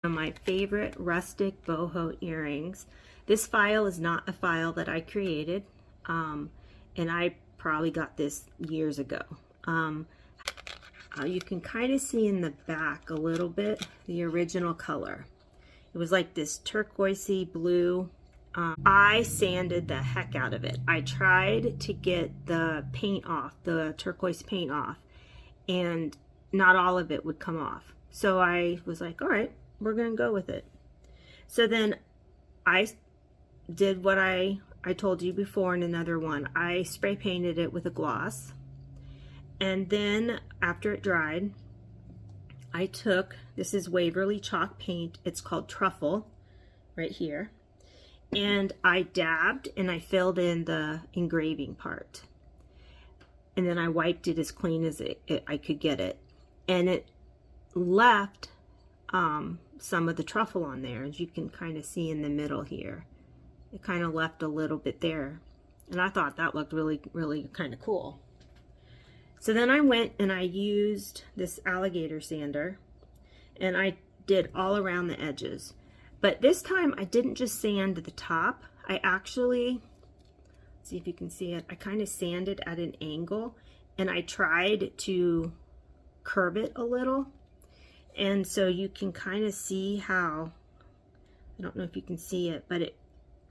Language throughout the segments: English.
One of my favorite rustic boho earrings. This file is not a file that I created, and I probably got this years ago. You can kind of see in the back a little bit the original color. It was like this turquoisey blue. I sanded the heck out of it. I tried to get the paint off, the turquoise paint off, and not all of it would come off. So I was like, all right, we're gonna go with it. So then I did what I told you before in another one. I spray painted it with a gloss, and then after it dried, I took, this is Waverly chalk paint, it's called Truffle, right here, and I dabbed and I filled in the engraving part, and then I wiped it as clean as I could get it, and it left some of the truffle on there, as you can kind of see in the middle here. It kind of left a little bit there, and I thought that looked really kind of cool. So then I went and I used this alligator sander, and I did all around the edges. But this time I didn't just sand the top. I actually, see if you can see it, I kind of sanded at an angle, and I tried to curve it a little. And so you can kind of see how, I don't know if you can see it, but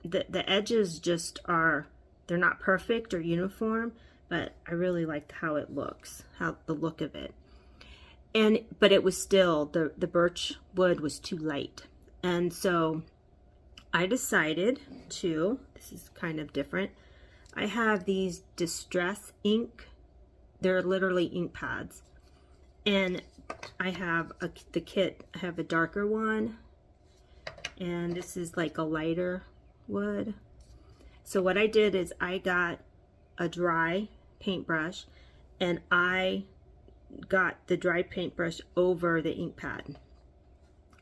the edges just are, they're not perfect or uniform, but I really liked how it looks, how the look of it. But it was still, the birch wood was too light. And so I decided to, this is kind of different, I have these Distress ink, they're literally ink pads. And I have the kit, I have a darker one, and this is like a lighter wood. So what I did is I got a dry paintbrush, and I got the dry paintbrush over the ink pad,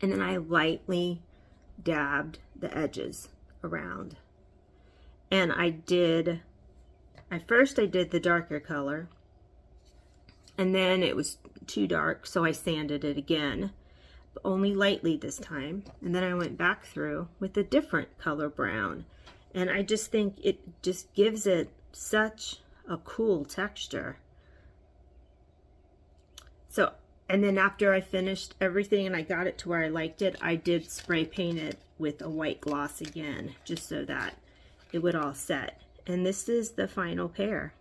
and then I lightly dabbed the edges around. And first I did the darker color, and then it was too dark, so I sanded it again, but only lightly this time. And then I went back through with a different color brown, and I just think it just gives it such a cool texture. So, and then after I finished everything and I got it to where I liked it, I did spray paint it with a white gloss again, just so that it would all set. And this is the final pair.